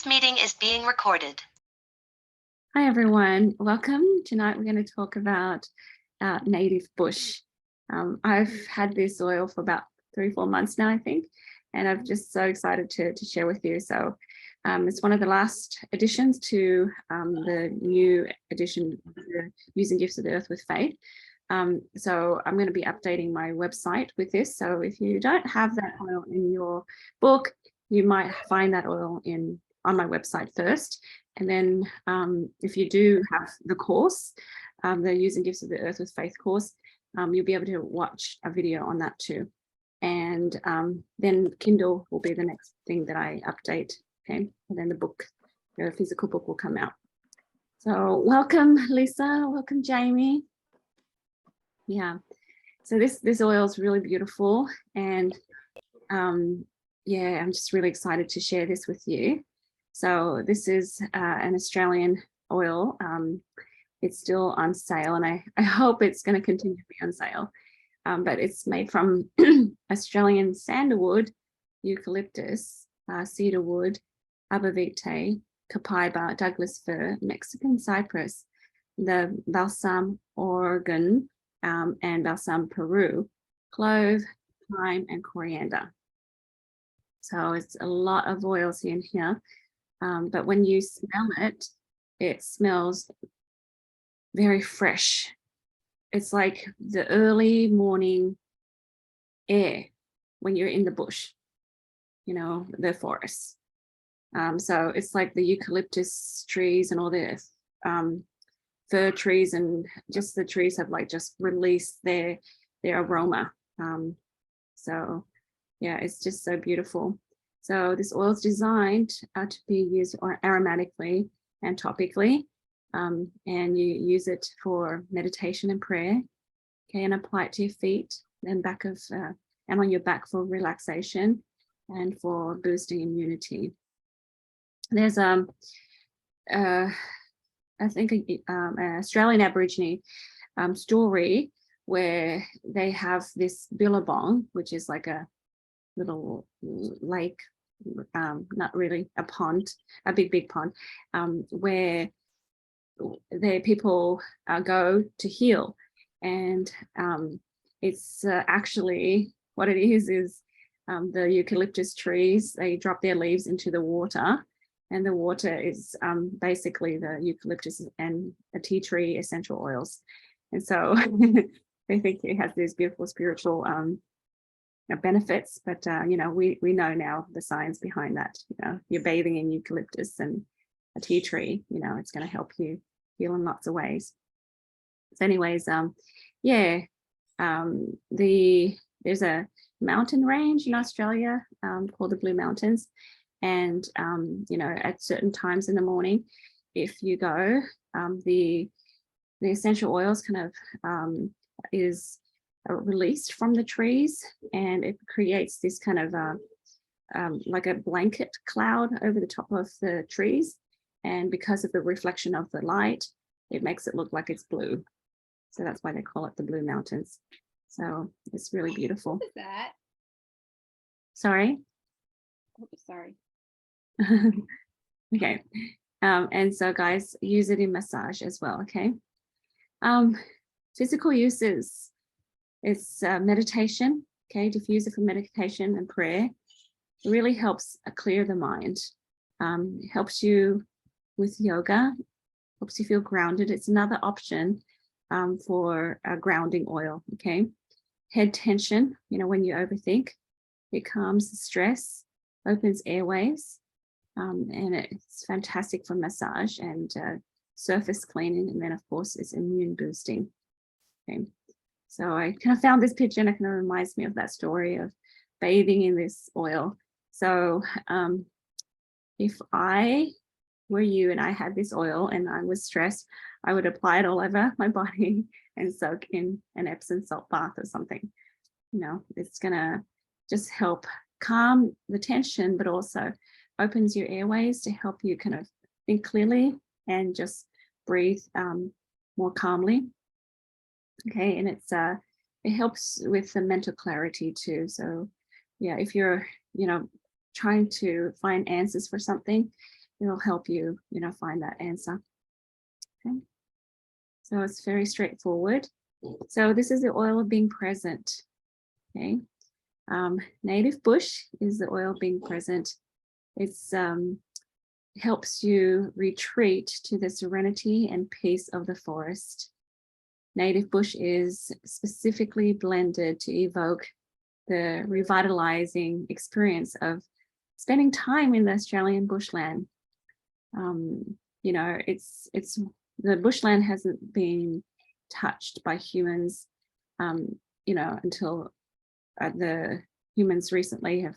This meeting is being recorded. Hi everyone, welcome. Tonight we're going to talk about native bush. I've had this oil for about 3-4 months now, I think, and I'm just so excited to share with you. So it's one of the last additions to the new edition, Using Gifts of the Earth with Faith. So I'm going to be updating my website with this. So if you don't have that oil in your book, you might find that oil on my website first. And then if you do have the course, the Using Gifts of the Earth with Faith course, you'll be able to watch a video on that too. And then Kindle will be the next thing that I update. Okay, and then the physical book will come out. So welcome, Lisa. Welcome, Jamie. Yeah, so this oil is really beautiful, and yeah, I'm just really excited to share this with you. So this is an Australian oil. It's still on sale, and I hope it's going to continue to be on sale. But it's made from Australian sandalwood, eucalyptus, cedarwood, arbor vitae, copaiba, Douglas fir, Mexican cypress, the balsam Oregon, and balsam Peru, clove, thyme, and coriander. So it's a lot of oils in here. But when you smell it, it smells very fresh. It's like the early morning air when you're in the bush, you know, the forest. So it's like the eucalyptus trees and all the fir trees, and just the trees have like just released their aroma. So yeah, it's just so beautiful. So this oil is designed to be used aromatically and topically, and you use it for meditation and prayer. Okay, and apply it to your feet and and on your back for relaxation and for boosting immunity. There's I think an Australian Aborigine story where they have this billabong, which is like a little lake, not really a pond, a big pond, where the people go to heal. And it's actually what it is the eucalyptus trees, they drop their leaves into the water, and the water is basically the eucalyptus and a tea tree essential oils. And so I think it has these beautiful spiritual benefits, but you know, we know now the science behind that. You know, you're bathing in eucalyptus and a tea tree, you know, it's going to help you heal in lots of ways. So anyways, yeah, there's a mountain range in Australia called the Blue Mountains, and you know, at certain times in the morning, if you go, the essential oils kind of is released from the trees, and it creates this kind of like a blanket cloud over the top of the trees, and because of the reflection of the light, it makes it look like it's blue. So that's why they call it the Blue Mountains. So it's really beautiful. What is that? Sorry? Oh, sorry. Okay. And so guys, use it in massage as well, okay? Physical uses. It's meditation, okay, diffuser for meditation and prayer. It really helps clear the mind. It helps you with yoga, helps you feel grounded. It's another option for a grounding oil, okay? Head tension, you know, when you overthink, it calms the stress, opens airways, and it's fantastic for massage and surface cleaning, and then of course it's immune boosting, okay? So I kind of found this picture, and it kind of reminds me of that story of bathing in this oil. So if I were you and I had this oil and I was stressed, I would apply it all over my body and soak in an Epsom salt bath or something. You know, it's gonna just help calm the tension, but also opens your airways to help you kind of think clearly and just breathe more calmly. Okay, and it helps with the mental clarity too. So yeah, if you're, you know, trying to find answers for something, it'll help you, find that answer. Okay. So it's very straightforward. So this is the oil of being present. Okay. Native bush is the oil being present. It's helps you retreat to the serenity and peace of the forest. Native bush is specifically blended to evoke the revitalizing experience of spending time in the Australian bushland. It's the bushland hasn't been touched by humans, until the humans recently have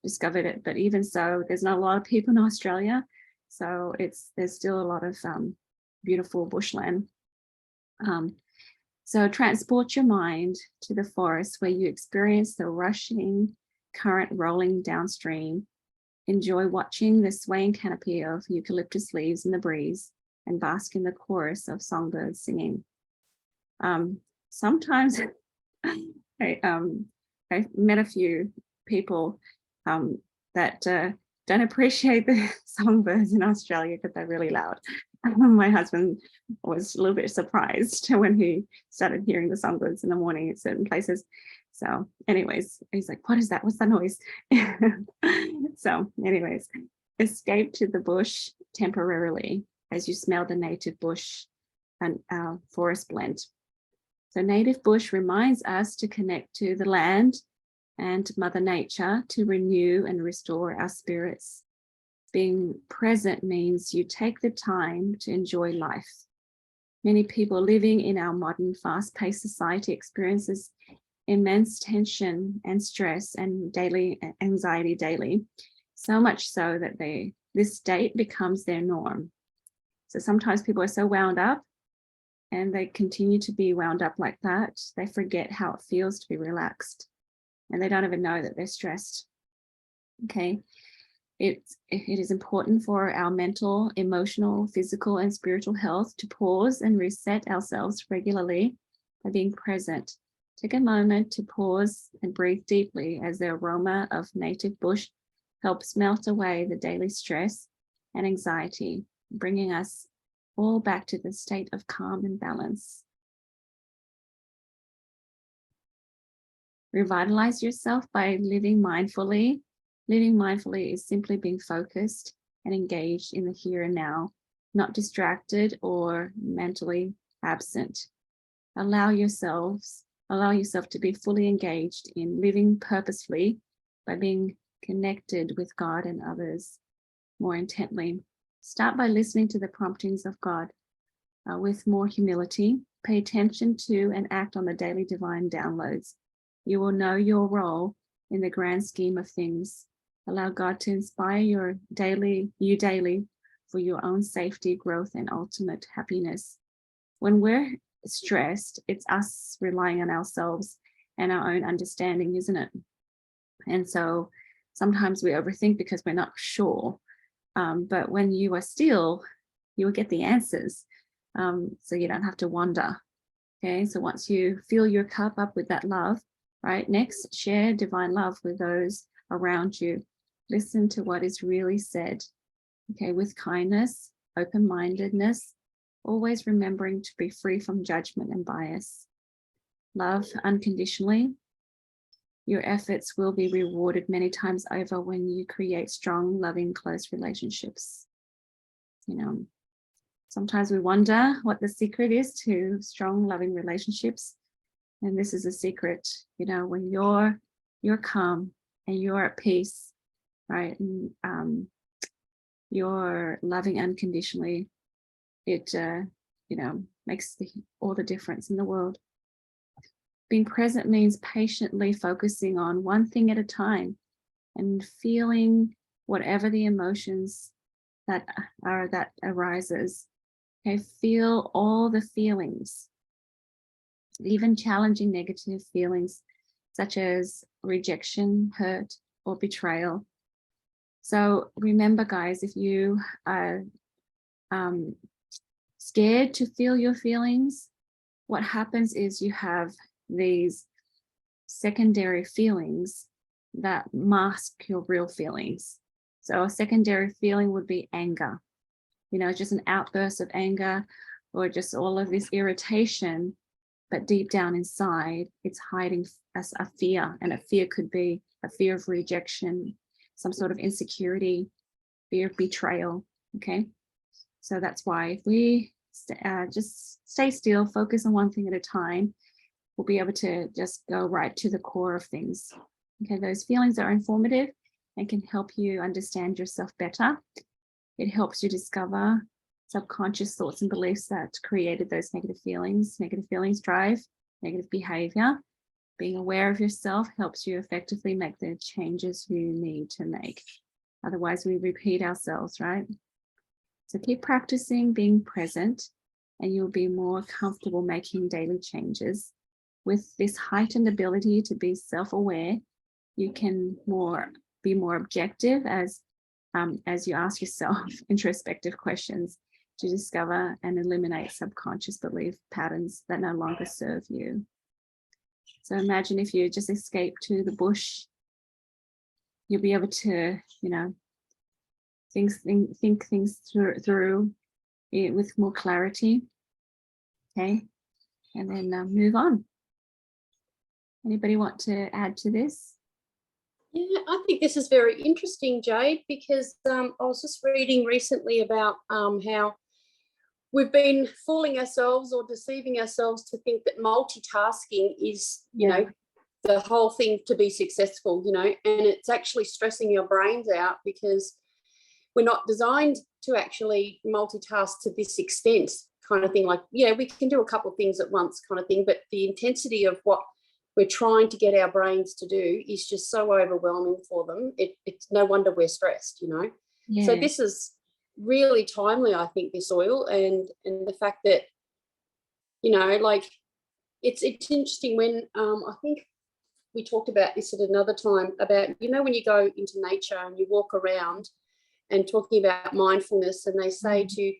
discovered it. But even so, there's not a lot of people in Australia, so there's still a lot of beautiful bushland. So transport your mind to the forest where you experience the rushing current rolling downstream. Enjoy watching the swaying canopy of eucalyptus leaves in the breeze and bask in the chorus of songbirds singing. Sometimes I've met a few people that don't appreciate the songbirds in Australia because they're really loud. My husband was a little bit surprised when he started hearing the songbirds in the morning at certain places. So anyways, he's like, what is that? What's that noise? So anyways, escape to the bush temporarily as you smell the native bush and forest blend. So native bush reminds us to connect to the land and Mother Nature to renew and restore our spirits. Being present means you take the time to enjoy life. Many people living in our modern fast-paced society experiences immense tension and stress and daily anxiety daily, so much so that this state becomes their norm. So sometimes people are so wound up and they continue to be wound up like that, they forget how it feels to be relaxed and they don't even know that they're stressed. Okay. It is important for our mental, emotional, physical, and spiritual health to pause and reset ourselves regularly by being present. Take a moment to pause and breathe deeply as the aroma of native bush helps melt away the daily stress and anxiety, bringing us all back to the state of calm and balance. Revitalize yourself by living mindfully. Living mindfully is simply being focused and engaged in the here and now, not distracted or mentally absent. Allow yourself to be fully engaged in living purposefully by being connected with God and others more intently. Start by listening to the promptings of God with more humility. Pay attention to and act on the daily divine downloads. You will know your role in the grand scheme of things. Allow God to inspire you daily for your own safety, growth, and ultimate happiness. When we're stressed, it's us relying on ourselves and our own understanding, isn't it? And so sometimes we overthink because we're not sure. But when you are still, you will get the answers. So you don't have to wonder. Okay, so once you fill your cup up with that love, right, next, share divine love with those around you. Listen to what is really said, okay, with kindness, open-mindedness, always remembering to be free from judgment and bias. Love unconditionally. Your efforts will be rewarded many times over when you create strong, loving, close relationships. Sometimes we wonder what the secret is to strong, loving relationships. And this is a secret, when you're calm and you're at peace, right? And you're loving unconditionally. It, makes all the difference in the world. Being present means patiently focusing on one thing at a time and feeling whatever the emotions that arises. Okay, feel all the feelings, even challenging negative feelings such as rejection, hurt, or betrayal. So remember, guys, if you are scared to feel your feelings, what happens is you have these secondary feelings that mask your real feelings. So a secondary feeling would be anger, just an outburst of anger or just all of this irritation, but deep down inside, it's hiding as a fear. And a fear could be a fear of rejection, some sort of insecurity, fear of betrayal. Okay. So that's why if we just stay still, focus on one thing at a time, we'll be able to just go right to the core of things. Okay. Those feelings are informative and can help you understand yourself better. It helps you discover subconscious thoughts and beliefs that created those negative feelings. Negative feelings drive negative behavior. Being aware of yourself helps you effectively make the changes you need to make. Otherwise, we repeat ourselves, right? So keep practicing being present, and you'll be more comfortable making daily changes. With this heightened ability to be self-aware, you can be more objective as you ask yourself introspective questions to discover and eliminate subconscious belief patterns that no longer serve you. So imagine if you just escape to the bush, you'll be able to, think things through with more clarity. Okay, and then move on. Anybody want to add to this? Yeah, I think this is very interesting, Jade, because I was just reading recently about how we've been fooling ourselves or deceiving ourselves to think that multitasking is, the whole thing to be successful, and it's actually stressing your brains out because we're not designed to actually multitask to this extent, kind of thing. Like, yeah, we can do a couple of things at once kind of thing, but the intensity of what we're trying to get our brains to do is just so overwhelming for them. It's no wonder we're stressed, Yeah. So this is really timely, I think, this oil, and the fact that, like, it's interesting when I think we talked about this at another time about, when you go into nature and you walk around and talking about mindfulness, and they say to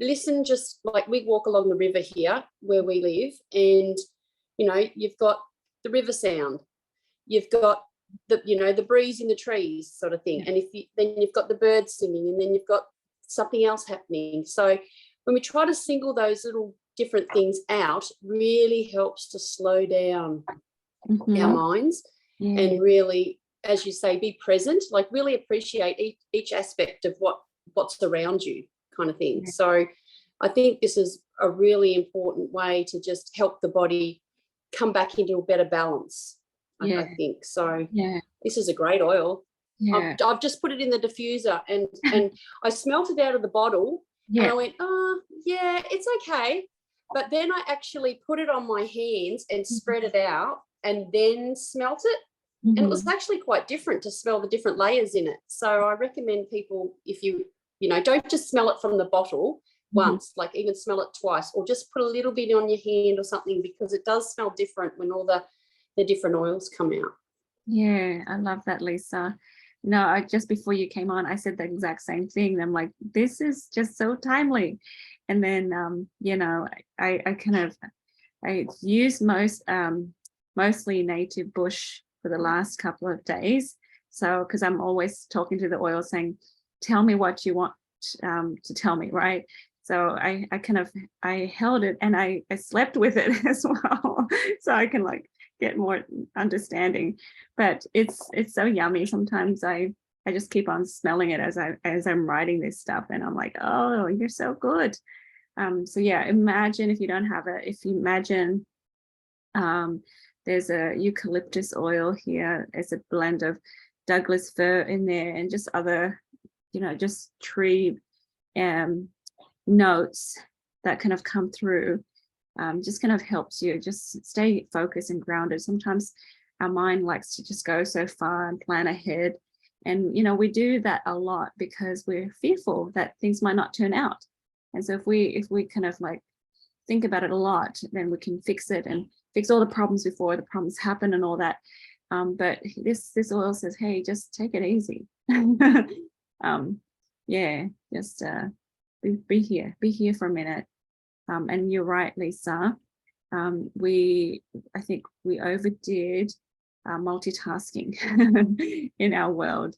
listen, just like we walk along the river here where we live, and, you've got the river sound, you've got the breeze in the trees sort of thing. And then you've got the birds singing, and then you've got something else happening. So when we try to single those little different things out, really helps to slow down our minds and really, as you say, be present, like really appreciate each aspect of what's around you kind of thing. So I think this is a really important way to just help the body come back into a better balance. I think so. This is a great oil. I've just put it in the diffuser, and I smelt it out of the bottle, and I went, oh yeah, it's okay. But then I actually put it on my hands and spread it out and then smelt it, and it was actually quite different to smell the different layers in it. So I recommend people, if you don't just smell it from the bottle once, like even smell it twice, or just put a little bit on your hand or something, because it does smell different when all the different oils come out. Yeah, I love that, Lisa. Just before you came on, I said the exact same thing. I'm like, this is just so timely. And then, I use mostly native bush for the last couple of days. So, because I'm always talking to the oil saying, tell me what you want to tell me, right? So I held it, and I slept with it as well. So I can get more understanding. But it's so yummy. Sometimes I just keep on smelling it as I'm writing this stuff, and I'm like, oh, you're so good. So yeah, imagine, if you don't have it, if you imagine there's a eucalyptus oil here. It's a blend of Douglas fir in there and just other, just tree notes that kind of come through. Just kind of helps you just stay focused and grounded. Sometimes our mind likes to just go so far and plan ahead. And, we do that a lot because we're fearful that things might not turn out. And so if we kind of think about it a lot, then we can fix it and fix all the problems before the problems happen and all that. But this oil says, hey, just take it easy. Just be here for a minute. And you're right, Lisa. I think we overdid multitasking in our world.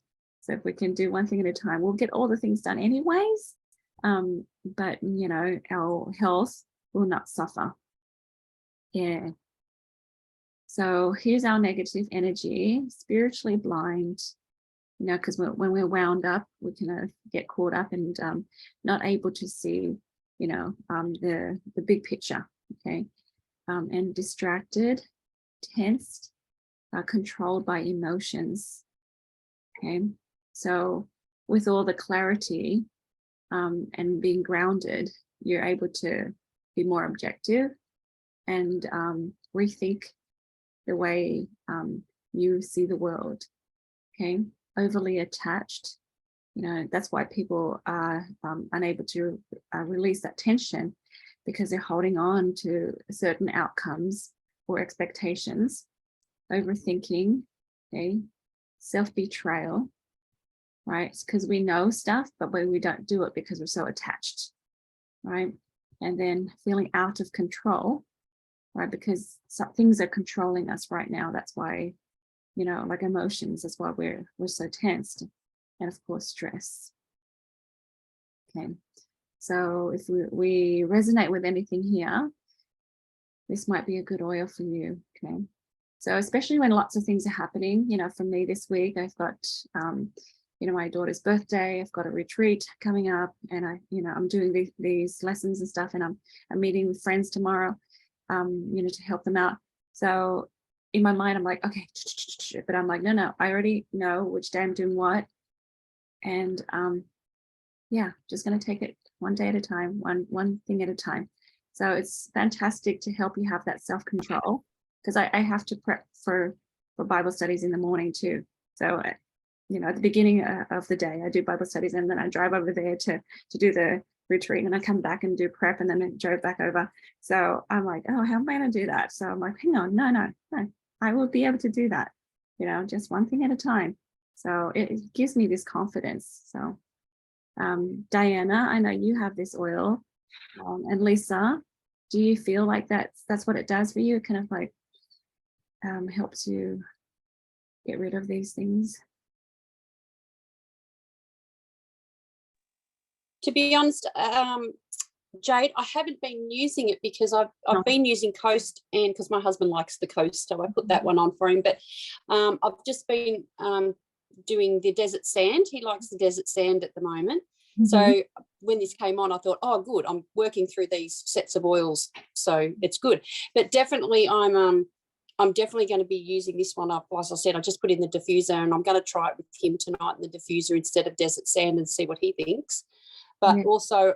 So if we can do one thing at a time, we'll get all the things done anyways. But you know, our health will not suffer. Yeah. So here's our negative energy, spiritually blind, you know, because when we're wound up, we can get caught up and not able to see, you know, the big picture, okay, and distracted, tensed, controlled by emotions, okay. So with all the clarity and being grounded, you're able to be more objective and rethink the way you see the world, okay. Overly attached, you know, that's why people are unable to release that tension, because they're holding on to certain outcomes or expectations. Overthinking, okay, self-betrayal, right? Because we know stuff, but we don't do it because we're so attached, right? And then feeling out of control, right? Because some things are controlling us right now. That's why, you know, like emotions, that's why we're so tensed. And of course, stress. Okay. So if we resonate with anything here, this might be a good oil for you. Okay. So especially when lots of things are happening, you know, for me this week, I've got, you know, my daughter's birthday, I've got a retreat coming up, and I'm doing these lessons and stuff, and I'm meeting with friends tomorrow, you know, to help them out. So in my mind, I'm like, okay, but I'm like, no, I already know which day I'm doing what. And yeah, just going to take it one day at a time, one thing at a time. So it's fantastic to help you have that self-control, because I have to prep for Bible studies in the morning too. So, you know, at the beginning of the day, I do Bible studies, and then I drive over there to do the retreat, and I come back and do prep, and then I drove back over. So I'm like, oh, how am I going to do that? So I'm like, hang on, no, I will be able to do that, you know, just one thing at a time. So it gives me this confidence. So Diana, I know you have this oil, and Lisa, do you feel like that's what it does for you? It kind of like helps you get rid of these things? To be honest, Jade, I haven't been using it because I've been using Coast, and because my husband likes the Coast, so I put that one on for him. But I've just been doing the desert sand. He likes the desert sand at the moment. Mm-hmm. So when this came on, I thought, oh, good, I'm working through these sets of oils, so it's good. But definitely, I'm definitely going to be using this one up. As I said, I just put in the diffuser, and I'm going to try it with him tonight in the diffuser instead of desert sand and see what he thinks. But also,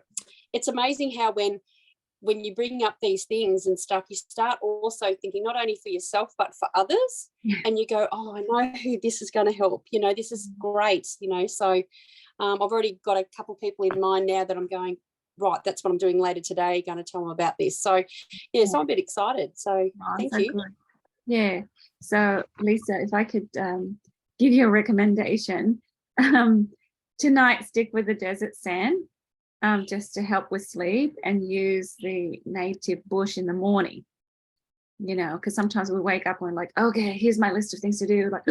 it's amazing how when you bring up these things and stuff, you start also thinking not only for yourself but for others, and you go, oh, I know who this is going to help, you know, this is great, you know. So I've already got a couple of people in mind now that I'm going, right, that's what I'm doing later today, going to tell them about this. So yeah, so I'm a bit excited. So thank you. Good. Yeah. So Lisa, if I could give you a recommendation, tonight stick with the desert sand, just to help with sleep, and use the native bush in the morning, you know, because sometimes we wake up and we're like, okay, here's my list of things to do, like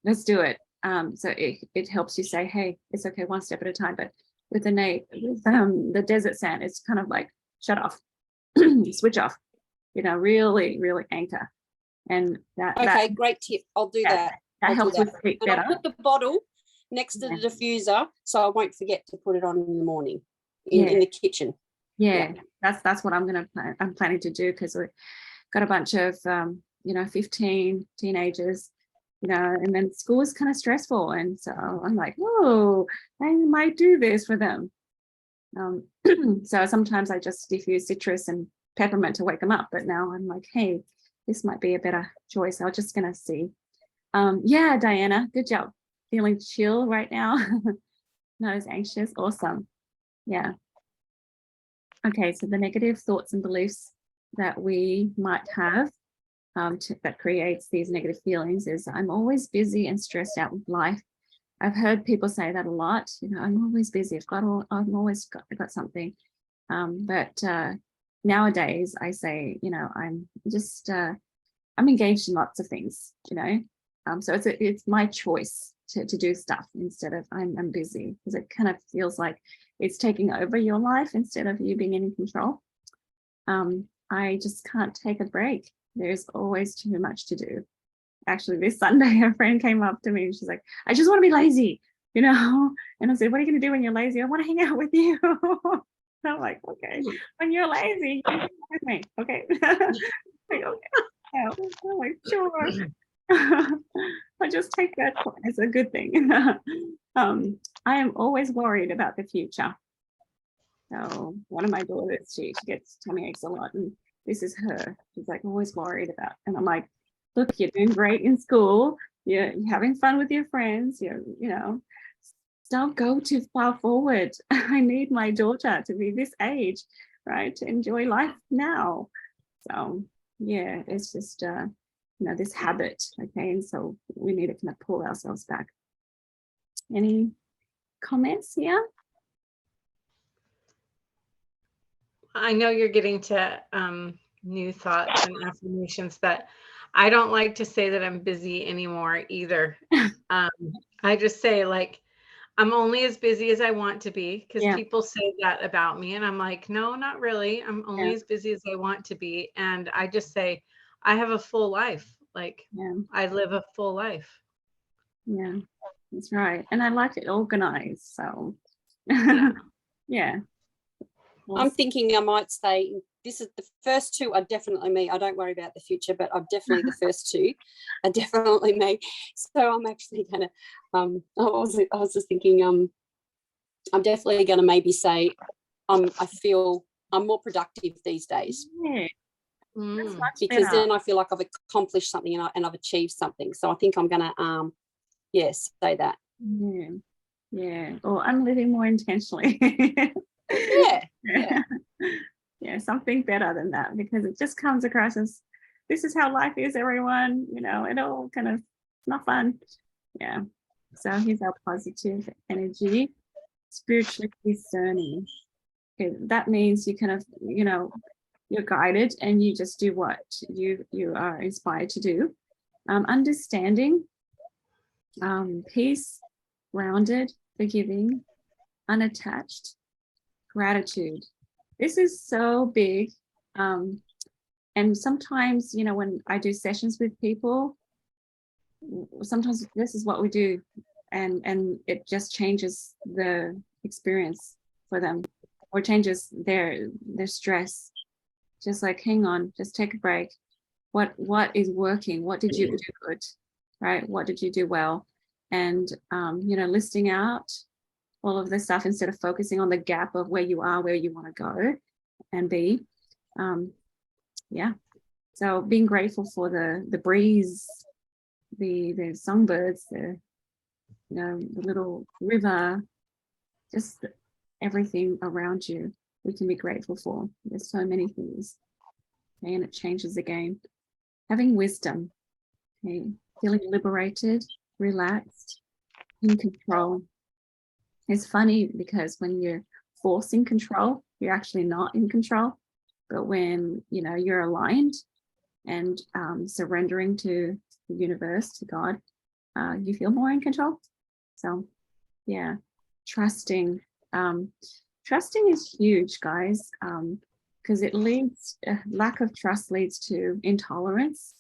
let's do it. So it helps you say, hey, it's okay, one step at a time. But with the desert sand, it's kind of like shut off, switch off, you know, really anchor. And that great tip. I'll do that. That helps with sleep better. I'll put the bottle next to the diffuser, so I won't forget to put it on in the morning in the kitchen. That's what I'm planning to do, because we've got a bunch of 15 teenagers, you know, and then school is kind of stressful, and so I'm like, oh, I might do this for them. So sometimes I just diffuse citrus and peppermint to wake them up, but now I'm like, hey, this might be a better choice. I'm just gonna see. Diana, good job. Feeling chill right now. Not as anxious. Awesome. Yeah. Okay, so the negative thoughts and beliefs that we might have that creates these negative feelings is, I'm always busy and stressed out with life. I've heard people say that a lot. You know, I'm always busy. I've always got something. But nowadays I say, you know, I'm just I'm engaged in lots of things, you know. So it's my choice to do stuff instead of I'm busy, because it kind of feels like it's taking over your life instead of you being in control. I just can't take a break. There's always too much to do. Actually, this Sunday, a friend came up to me and she's like, I just want to be lazy, you know? And I said, what are you going to do when you're lazy? I want to hang out with you. And I'm like, okay, when you're lazy, you can hang out with me. Okay. Like, okay. Yeah, I'm like, sure. I just take that as a good thing. I am always worried about the future. So one of my daughters, she gets tummy aches a lot, and this is her. She's like always worried about, and I'm like, look, you're doing great in school. You're having fun with your friends. You know, don't go too far forward. I need my daughter to be this age, right, to enjoy life now. So yeah, it's just this habit. Okay, and so we need to kind of pull ourselves back. Any comments here? I know you're getting to new thoughts and affirmations, that I don't like to say that I'm busy anymore either. I just say, like, I'm only as busy as I want to be, because people say that about me. And I'm like, no, not really. I'm only as busy as I want to be. And I just say, I have a full life. Like, I live a full life. Yeah, that's right. And I like it organized. So, yeah. I'm thinking I might say this is the first two are definitely me. I don't worry about the future, but I'm definitely the first two are definitely me. So I'm actually gonna I was just thinking I'm definitely gonna maybe say I feel I'm more productive these days. Yeah. Because then I feel like I've accomplished something and I've achieved something. So I think I'm gonna say that. Yeah. Or I'm living more intentionally. Yeah, something better than that, because it just comes across as this is how life is, everyone, it all kind of not fun. Yeah. So here's our positive energy, spiritually discerning. Okay, that means you kind of, you're guided and you just do what you are inspired to do. Understanding, peace, grounded, forgiving, unattached, gratitude. This is so big. And sometimes, when I do sessions with people, sometimes this is what we do, and it just changes the experience for them, or changes their stress. Just like, hang on, just take a break. What is working? What did you do good? Right? What did you do well? And listing out all of this stuff instead of focusing on the gap of where you are, where you want to go and be. So being grateful for the breeze, the songbirds, the little river, just everything around you we can be grateful for. There's so many things. Okay, and it changes again. Having wisdom, okay, feeling liberated, relaxed, in control. It's funny because when you're forcing control, you're actually not in control. But when you're aligned and surrendering to the universe, to God, you feel more in control. So yeah, trusting. Trusting is huge, guys, because it leads, lack of trust leads to intolerance.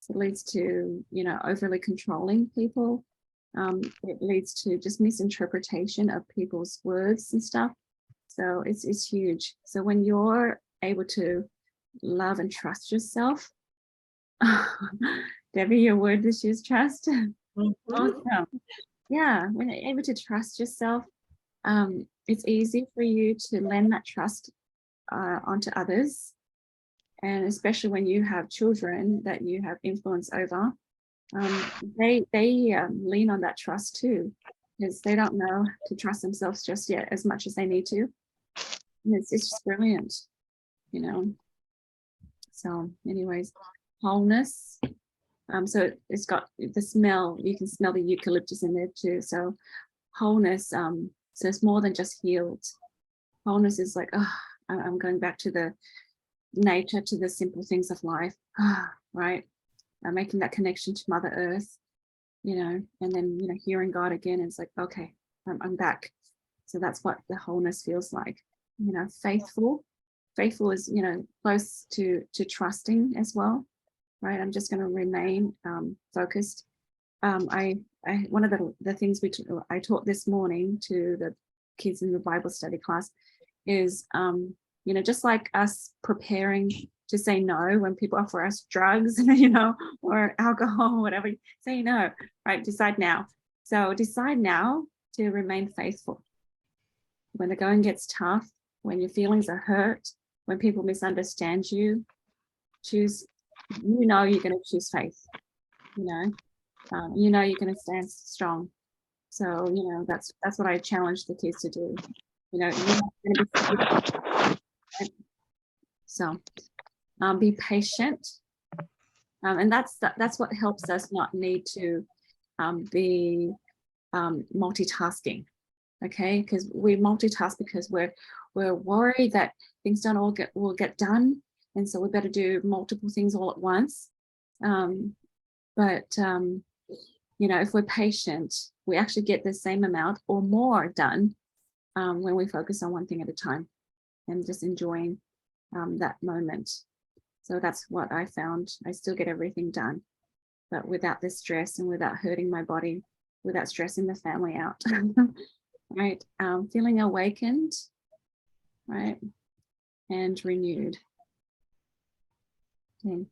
It leads to overly controlling people. It leads to just misinterpretation of people's words and stuff. So it's huge. So when you're able to love and trust yourself, Debbie, your word this year's trust. Awesome. Yeah, when you're able to trust yourself, it's easy for you to lend that trust onto others, and especially when you have children that you have influence over. They lean on that trust too, because they don't know to trust themselves just yet as much as they need to. And it's just brilliant, So anyways, wholeness. So it's got the smell, you can smell the eucalyptus in there too. So wholeness, so it's more than just healed. Wholeness is like, I'm going back to the nature, to the simple things of life, right? Making that connection to Mother Earth, and then, hearing God again, it's like, okay, I'm back. So that's what the wholeness feels like. Faithful is, close to trusting as well, right? I'm just going to remain focused. I one of the things I taught this morning to the kids in the Bible study class is, just like us preparing to say no when people offer us drugs, or alcohol, or whatever, say no, right? Decide now. So decide now to remain faithful. When the going gets tough, when your feelings are hurt, when people misunderstand you, choose, you're going to choose faith, you're going to stand strong. So, that's what I challenge the kids to do. You're not going to be, so be patient. And that's what helps us not need to be multitasking. Okay, because we multitask because we're worried that things will get done, and so we better do multiple things all at once. But if we're patient, we actually get the same amount or more done when we focus on one thing at a time and just enjoying that moment. So that's what I found. I still get everything done, but without the stress and without hurting my body, without stressing the family out. Right, feeling awakened, right, and renewed. Okay.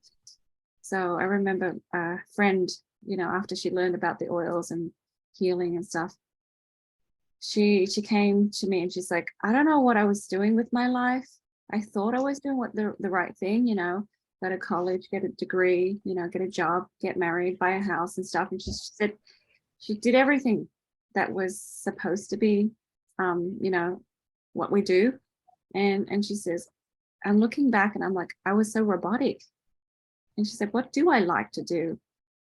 So I remember a friend, after she learned about the oils and healing and stuff, she came to me and she's like, I don't know what I was doing with my life. I thought I was doing the right thing, go to college, get a degree, get a job, get married, buy a house and stuff. And she said she did everything that was supposed to be, what we do. And she says, I'm looking back and I'm like, I was so robotic. And she said, what do I like to do?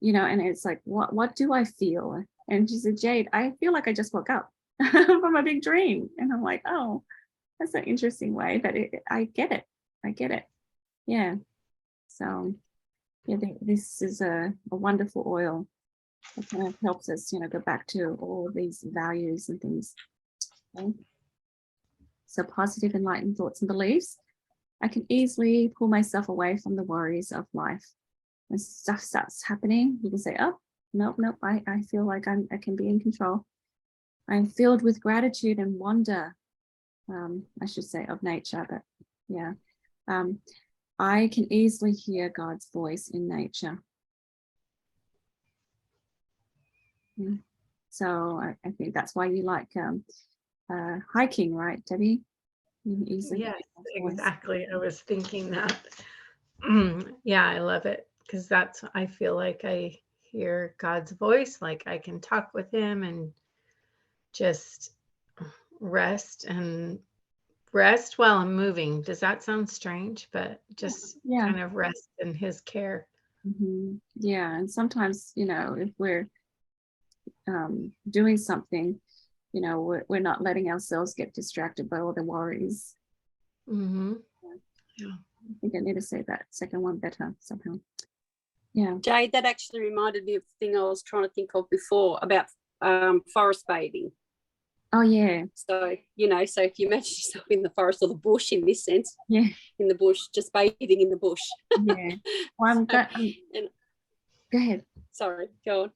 And it's like, what do I feel? And she said, Jade, I feel like I just woke up from a big dream. And I'm like, oh, that's an interesting way, but I get it. Yeah. So yeah, this is a wonderful oil. It kind of helps us, go back to all these values and things. Okay. So positive, enlightened thoughts and beliefs. I can easily pull myself away from the worries of life. When stuff starts happening, you can say, oh, nope, I feel like I can be in control. I'm filled with gratitude and wonder, I should say, of nature, but yeah. I can easily hear God's voice in nature. So I think that's why you like hiking, right, Debbie? Yes, exactly. I was thinking that. Yeah, I love it because I feel like I hear God's voice, like I can talk with him and just rest while I'm moving. Does that sound strange? But just kind of rest in his care. Mm-hmm. Yeah, and sometimes, if we're doing something, we're not letting ourselves get distracted by all the worries. Mm-hmm. Yeah. I think I need to say that second one better somehow. Yeah. Jade, that actually reminded me of the thing I was trying to think of before about forest bathing. Oh yeah. So, so if you imagine yourself in the forest or the bush in this sense, yeah, in the bush, just bathing in the bush. Yeah. Well, go ahead. Sorry, go on.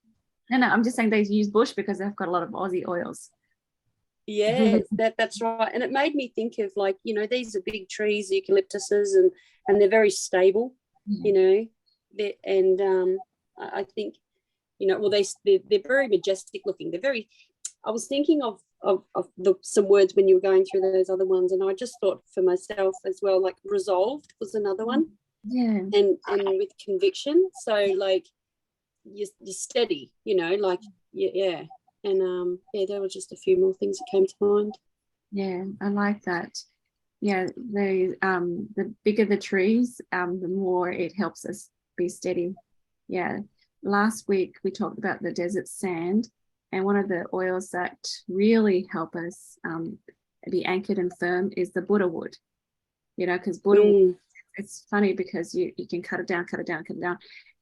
No, I'm just saying they use bush because they've got a lot of Aussie oils. Yes, that's right. And it made me think of these are big trees, eucalyptuses, and they're very stable, I think, well, they're very majestic looking. I was thinking of some words when you were going through those other ones, and I just thought for myself as well, like resolved was another one. Yeah. And with conviction. So like you're steady, like yeah. And there were just a few more things that came to mind. Yeah, I like that. Yeah, the bigger the trees, the more it helps us be steady. Yeah. Last week we talked about the desert sand, and one of the oils that really help us be anchored and firm is the Buddha wood. Because Buddha wood is it's funny because you can cut it down,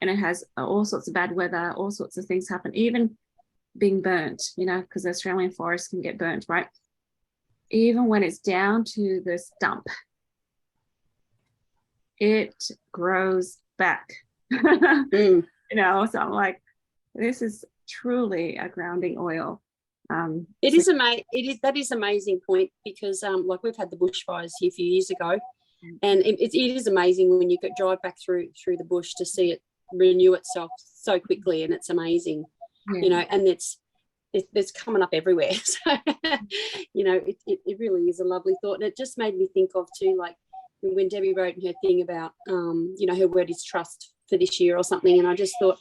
and it has all sorts of bad weather, all sorts of things happen, even being burnt, because the Australian forests can get burnt, right? Even when it's down to the stump, it grows back. So I'm like, this is truly a grounding oil. It is amazing. That is amazing point, because like we've had the bushfires here a few years ago, and it is amazing when you drive back through the bush to see it renew itself so quickly, and it's amazing, and it's coming up everywhere. So it really is a lovely thought, and it just made me think of too, like when Debbie wrote in her thing about her word is trust for this year or something, and I just thought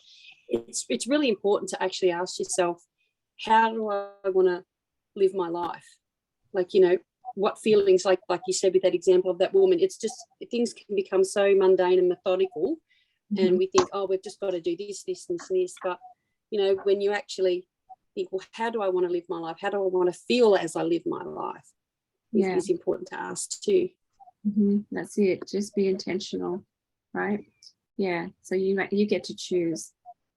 it's really important to actually ask yourself, how do I want to live my life? Like, what feelings, like you said with that example of that woman, it's just things can become so mundane and methodical, and we think, oh, we've just got to do this, and this. But, when you actually think, well, how do I want to live my life? How do I want to feel as I live my life? Is important to ask too. That's it. Just be intentional, right? Yeah. So you get to choose.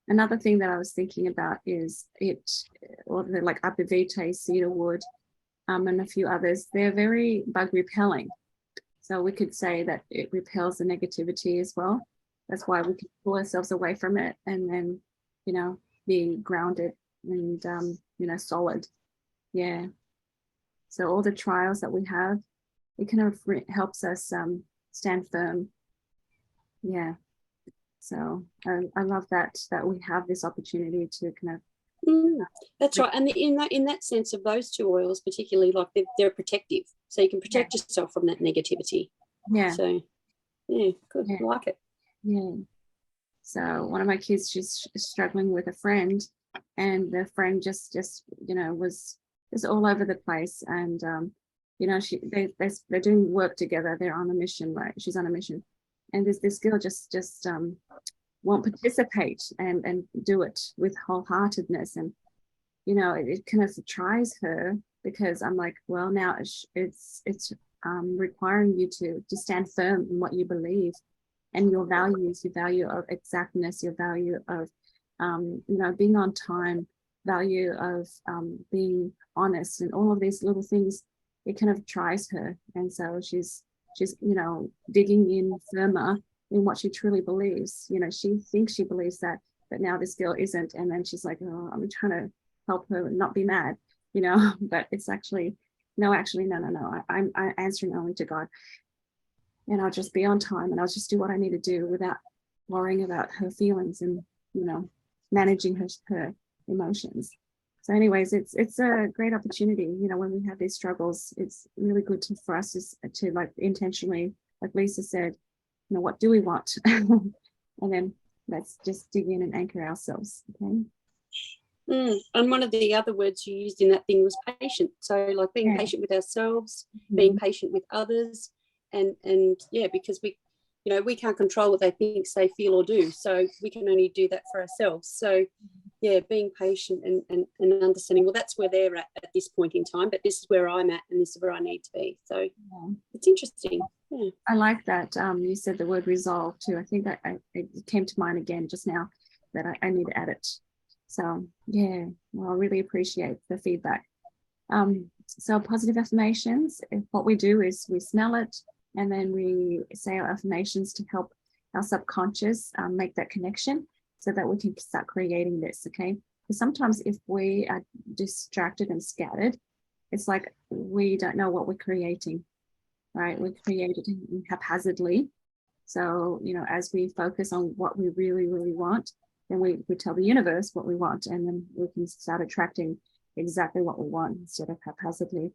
Another thing that I was thinking about is like Abivite, cedarwood, and a few others. They're very bug repelling. So we could say that it repels the negativity as well. That's why we can pull ourselves away from it, and then, be grounded and, solid. Yeah. So all the trials that we have, it kind of helps us stand firm. Yeah. So I love that we have this opportunity to kind of. That's right. And in that sense of those two oils, particularly, like they're protective, so you can protect yourself from that negativity. Yeah. So yeah, good. I like it. Yeah. So one of my kids, she's struggling with a friend, and the friend just was just all over the place, and they're doing work together. They're on a mission, right? She's on a mission, and this girl just won't participate and do it with wholeheartedness, and it kind of tries her, because I'm like, well, now it's requiring you to stand firm in what you believe, and your values, your value of exactness, your value of being on time, value of being honest, and all of these little things. It kind of tries her, and so she's digging in firmer in what she truly believes. She thinks she believes that, but now this girl isn't, and then she's like, oh, I'm trying to help her not be mad, but it's actually no, I'm answering only to God, and I'll just be on time, and I'll just do what I need to do without worrying about her feelings and managing her emotions. So anyways, it's a great opportunity, when we have these struggles. It's really good for us to like intentionally, like Lisa said, what do we want? And then let's just dig in and anchor ourselves. Okay. And one of the other words you used in that thing was patient. So like being patient with ourselves, being patient with others, and because we can't control what they think, say, feel, or do. So we can only do that for ourselves. So being patient and understanding, well, that's where they're at this point in time, but this is where I'm at, and this is where I need to be. So it's interesting. Yeah. I like that. You said the word resolve too. I think that it came to mind again just now, that I need to add it. So I really appreciate the feedback. So positive affirmations, what we do is we smell it, and then we say our affirmations to help our subconscious make that connection, so that we can start creating this. Okay, because sometimes if we are distracted and scattered, it's like we don't know what we're creating, right? We create it haphazardly. So as we focus on what we really, really want, then we tell the universe what we want, and then we can start attracting exactly what we want, instead of haphazardly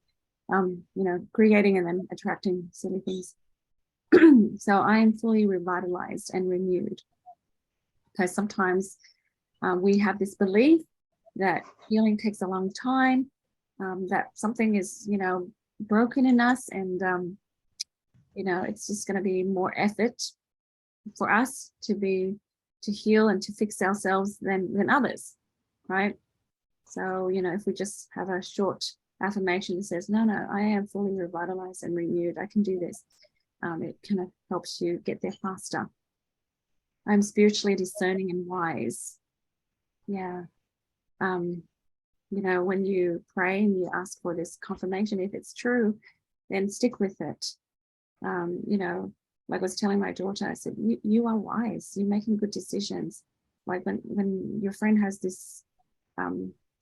creating and then attracting silly things. So I am fully revitalized and renewed, because sometimes we have this belief that healing takes a long time, that something is broken in us, and it's just going to be more effort for us to heal and to fix ourselves than others, right? So if we just have a short affirmation that says, no, I am fully revitalized and renewed, I can do this, It kind of helps you get there faster. I'm spiritually discerning and wise. Yeah. You know, when you pray and you ask for this confirmation, if it's true, then stick with it. You know, like I was telling my daughter, I said, you are wise. You're making good decisions. Like when your friend has this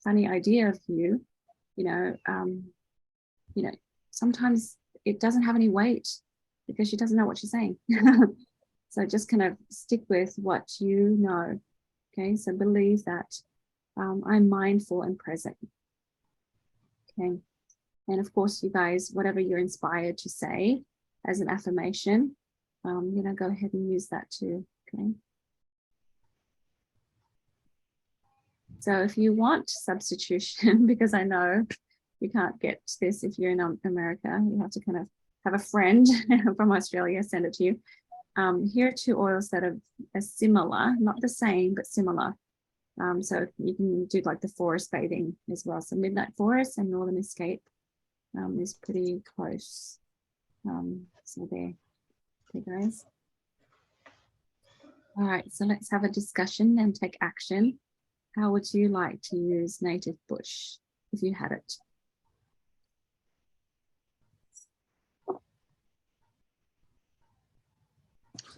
funny idea of you, you know, sometimes it doesn't have any weight because she doesn't know what she's saying. So just kind of stick with what you know. Okay, so believe that I'm mindful and present. Okay, and of course, you guys, whatever you're inspired to say as an affirmation, you know, go ahead and use that too. Okay. So if you want substitution, because I know you can't get this if you're in America, you have to kind of have a friend from Australia send it to you. Here are 2 oils that are similar, not the same, but similar. So you can do like the forest bathing as well. So Midnight Forest and Northern Escape is pretty close. So there, okay guys. All right, so let's have a discussion and take action. How would you like to use native bush if you had it?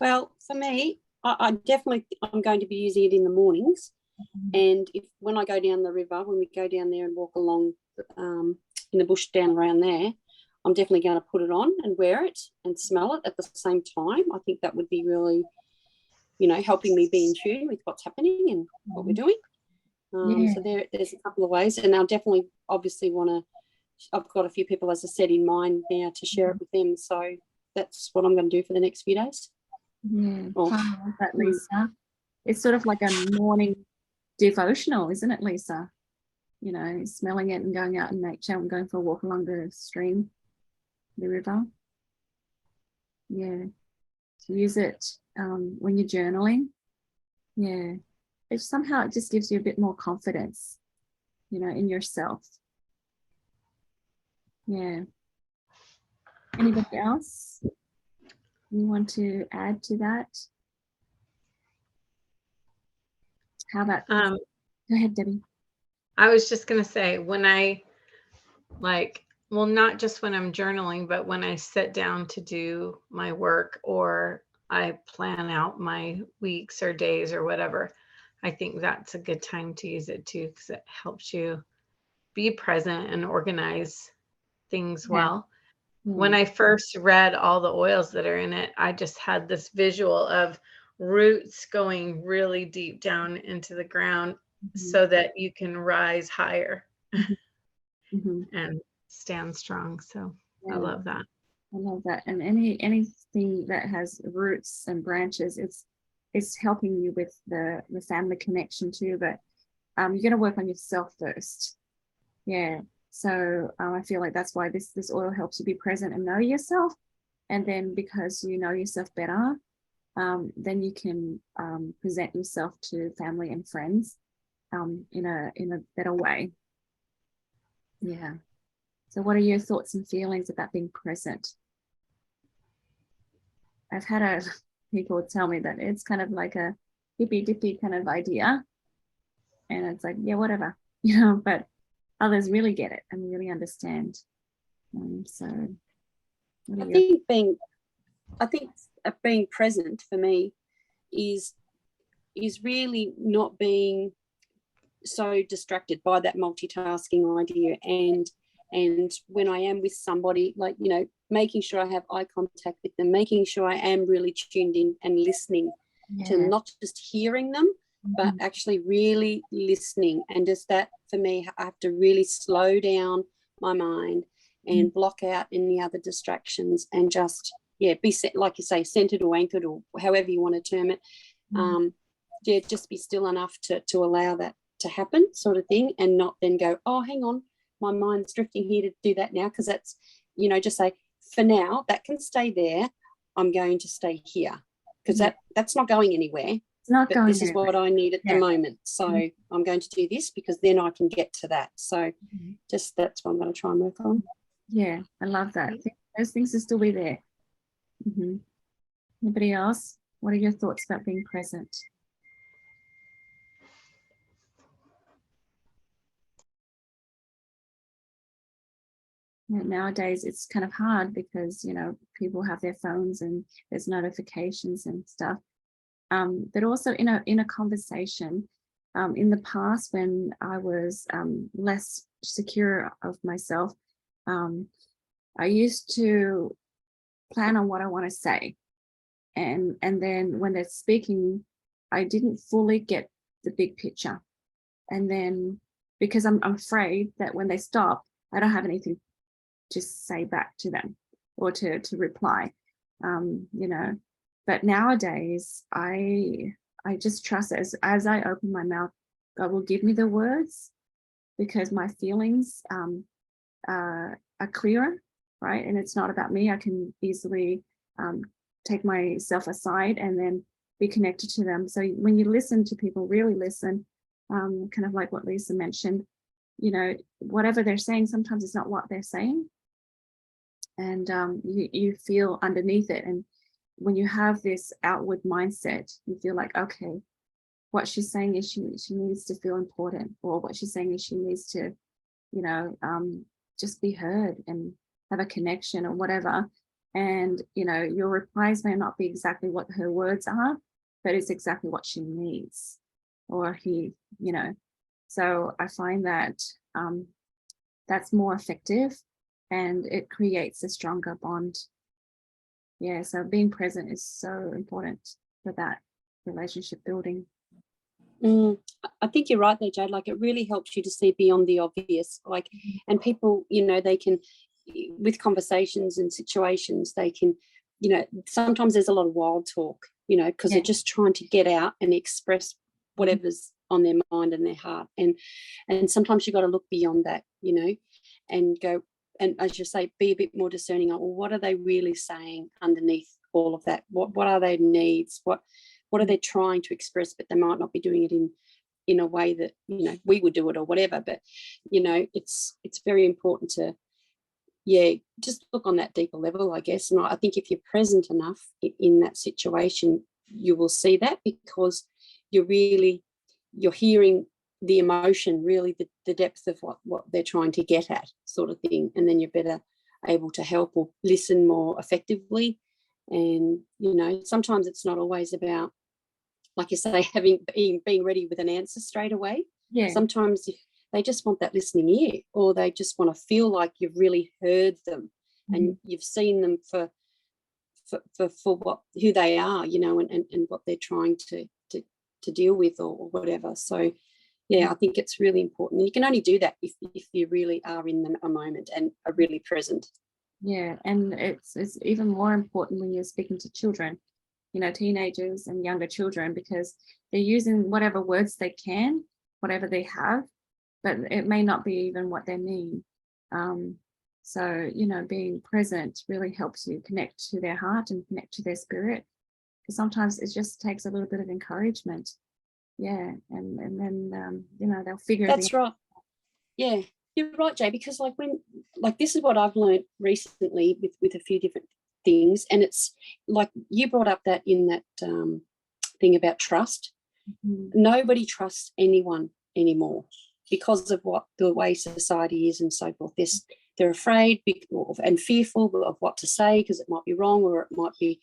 Well, for me, I definitely, I'm going to be using it in the mornings. And when I go down the river, when we go down there and walk along in the bush down around there, I'm definitely going to put it on and wear it and smell it at the same time. I think that would be really, you know, helping me be in tune with what's happening and what we're doing. So there's a couple of ways, and I'll definitely obviously want to, I've got a few people, as I said, in mind now to share it with them. So that's what I'm going to do for the next few days. Yeah, I love that, Lisa. It's sort of like a morning devotional, isn't it, Lisa? You know, smelling it and going out in nature and going for a walk along the stream, the river. Yeah, to use it when you're journaling. Yeah, it somehow it just gives you a bit more confidence, you know, in yourself. Yeah. Anybody else? You want to add to that? How about go ahead, Debbie. I was just going to say, when I well, not just when I'm journaling, but when I sit down to do my work or I plan out my weeks or days or whatever, I think that's a good time to use it too, because it helps you be present and organize things well. When I first read all the oils that are in it, I just had this visual of roots going really deep down into the ground so that you can rise higher and stand strong. So I love that. I love that. And anything that has roots and branches, it's helping you with the family connection too. But you're going to work on yourself first. Yeah. So I feel like that's why this oil helps you be present and know yourself. And then because you know yourself better, then you can present yourself to family and friends in a better way. Yeah. So what are your thoughts and feelings about being present? I've had people tell me that it's kind of like a hippy dippy kind of idea. And it's like, yeah, whatever, you know, but others really get it and really understand. So I think being present for me is really not being so distracted by that multitasking idea, and when I am with somebody, like, you know, making sure I have eye contact with them, making sure I am really tuned in and listening to them, not just hearing them, but actually really listening. And just that, for me, I have to really slow down my mind and block out any other distractions and just, be set, like you say, centered or anchored or however you want to term it. Just be still enough to allow that to happen, sort of thing, and not then go, oh, hang on, my mind's drifting here to do that now, because that's, you know, just say, for now, that can stay there. I'm going to stay here because that's not going anywhere. It's not going this anywhere. Is what I need at the moment. So I'm going to do this because then I can get to that. So just that's what I'm going to try and work on. Yeah, I love that. Those things will still be there. Anybody else? What are your thoughts about being present? Nowadays it's kind of hard because, you know, people have their phones and there's notifications and stuff. But also in a conversation, in the past when I was less secure of myself, I used to plan on what I want to say. And then when they're speaking, I didn't fully get the big picture. And then because I'm afraid that when they stop, I don't have anything to say back to them or to reply, you know. But nowadays, I just trust as I open my mouth, God will give me the words because my feelings are clearer, right? And it's not about me. I can easily take myself aside and then be connected to them. So when you listen to people, really listen, kind of like what Lisa mentioned, you know, whatever they're saying, sometimes it's not what they're saying. And you feel underneath it. And when you have this outward mindset, you feel like, okay, what she's saying is she needs to feel important, or what she's saying is she needs to, you know, just be heard and have a connection or whatever. And, you know, your replies may not be exactly what her words are, but it's exactly what she needs, or he, you know. So I find that that's more effective and it creates a stronger bond. Yeah, so being present is so important for that relationship building. I think you're right there, Jade. Like, it really helps you to see beyond the obvious. Like, and people, you know, they can, with conversations and situations, they can, you know, sometimes there's a lot of wild talk, you know, because they're just trying to get out and express whatever's on their mind and their heart. And sometimes you've got to look beyond that, you know, and go, and as you say, be a bit more discerning on, well, what are they really saying underneath all of that? What are their needs? What are they trying to express, but they might not be doing it in a way that, you know, we would do it or whatever. But, you know, it's very important to, just look on that deeper level, I guess. And I think if you're present enough in that situation, you will see that, because you're hearing the emotion, really the depth of what they're trying to get at, sort of thing. And then you're better able to help or listen more effectively. And, you know, sometimes it's not always about, like you say, being ready with an answer straight away. Sometimes if they just want that listening ear, or they just want to feel like you've really heard them and you've seen them for who they are, you know, and what they're trying to deal with or whatever. So I think it's really important. You can only do that if you really are in a moment and are really present. Yeah, and it's even more important when you're speaking to children, you know, teenagers and younger children, because they're using whatever words they can, whatever they have, but it may not be even what they mean. So, you know, being present really helps you connect to their heart and connect to their spirit, because sometimes it just takes a little bit of encouragement. Yeah, and then you know, they'll figure it out. That's right. Yeah, you're right, Jay, because this is what I've learned recently with a few different things. And it's like you brought up that in that thing about trust. Nobody trusts anyone anymore because of the way society is and so forth. They're afraid and fearful of what to say, because it might be wrong, or it might be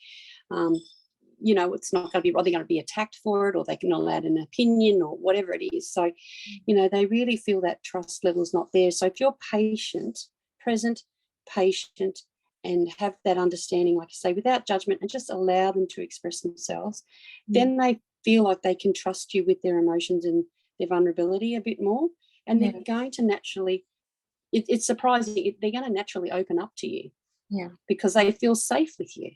you know, it's not going to be, are they going to be attacked for it, or they can not allow an opinion or whatever it is. So, you know, they really feel that trust level is not there. So if you're present, patient, and have that understanding, like you say, without judgment, and just allow them to express themselves, then they feel like they can trust you with their emotions and their vulnerability a bit more. And they're going to naturally, it's surprising, they're going to naturally open up to you. Yeah. Because they feel safe with you.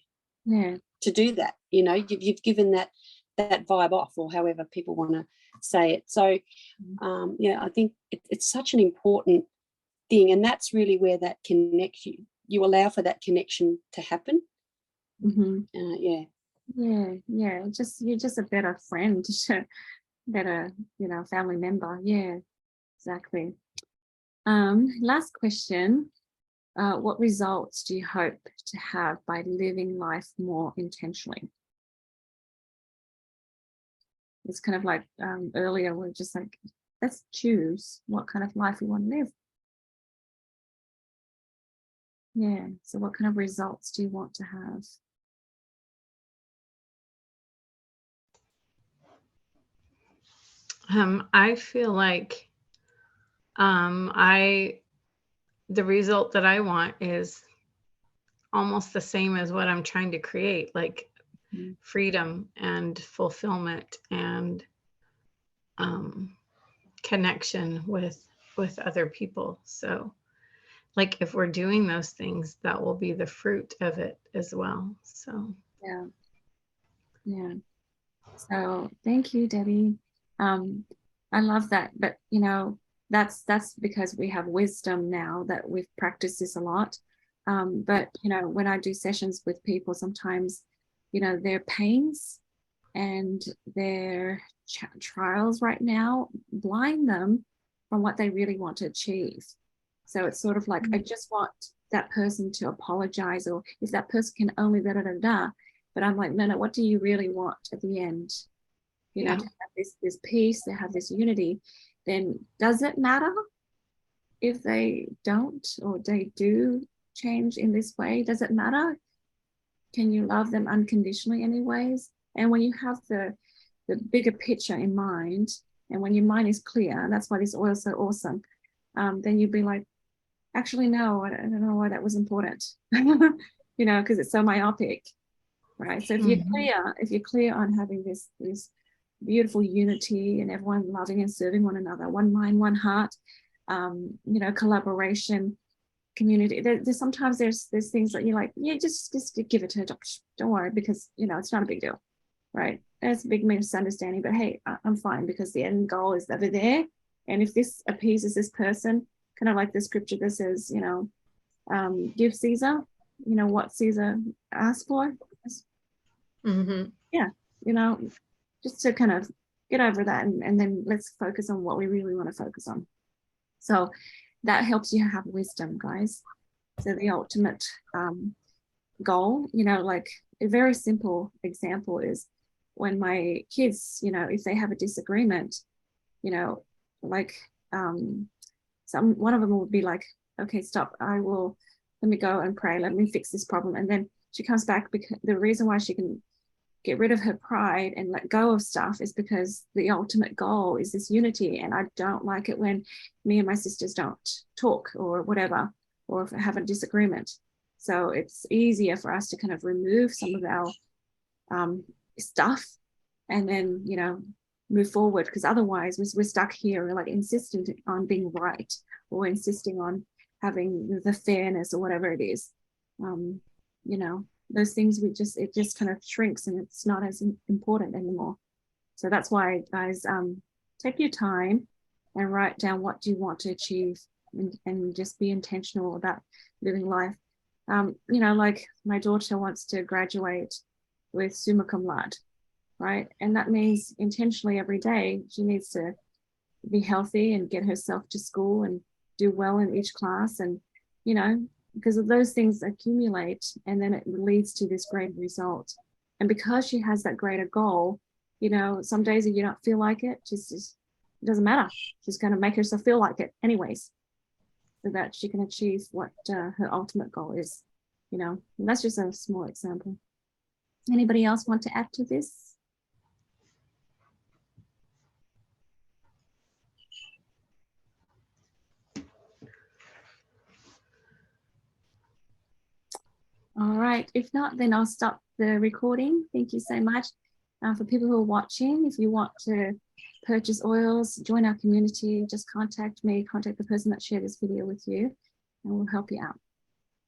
Yeah. To do that, you know, you've given that vibe off, or however people want to say it. So I think it's such an important thing, and that's really where that connects you allow for that connection to happen. Just you're just a better friend, better, you know, family member. Yeah, exactly. Last question. What results do you hope to have by living life more intentionally? It's kind of like earlier, we're just like, let's choose what kind of life we want to live. Yeah, so what kind of results do you want to have? I feel like the result that I want is almost the same as what I'm trying to create, like freedom and fulfillment and connection with other people. So like if we're doing those things, that will be the fruit of it as well. So yeah. So thank you, Debbie. I love that, but that's because we have wisdom now that we've practiced this a lot. But when I do sessions with people, sometimes their pains and their trials right now blind them from what they really want to achieve. So it's sort of like, I just want that person to apologize, or if that person can only da da da da. But I'm like, no, what do you really want at the end? To have this peace, to have this unity. Then does it matter if they don't or they do change in this way? Does it matter? Can you love them unconditionally anyways? And when you have the bigger picture in mind, and when your mind is clear, and that's why this oil is so awesome, then you'd be like, actually, no, I don't know why that was important, because it's so myopic, right? So if you're clear on having this beautiful unity and everyone loving and serving one another, one mind, one heart, collaboration, community. There's sometimes there's things that you're like, yeah, just give it to her, don't worry, because it's not a big deal, right? There's a big misunderstanding, but hey, I'm fine because the end goal is over there. And if this appeases this person, kind of like the scripture that says, give Caesar, what Caesar asked for. Yeah, just to kind of get over that, and then let's focus on what we really want to focus on. So that helps you have wisdom, guys. So the ultimate goal, like a very simple example is when my kids, if they have a disagreement, like one of them will be like, okay, stop, let me go and pray, let me fix this problem. And then she comes back, because the reason why she can get rid of her pride and let go of stuff is because the ultimate goal is this unity. And I don't like it when me and my sisters don't talk or whatever, or have a disagreement. So it's easier for us to kind of remove some of our stuff and then, move forward, because otherwise we're stuck here. We're like insistent on being right, or insisting on having the fairness or whatever it is. Those things, it just kind of shrinks and it's not as important anymore. So that's why, guys, take your time and write down what do you want to achieve, and just be intentional about living life. Like my daughter wants to graduate with summa cum laude, right? And that means intentionally every day she needs to be healthy and get herself to school and do well in each class, and because of those things accumulate, and then it leads to this great result. And because she has that greater goal, some days if you don't feel like it, just it doesn't matter. She's going to make herself feel like it anyways, so that she can achieve what her ultimate goal is. And that's just a small example. Anybody else want to add to this? All right, if not, then I'll stop the recording. Thank you so much. For people who are watching, if you want to purchase oils, join our community, just contact me, contact the person that shared this video with you, and we'll help you out.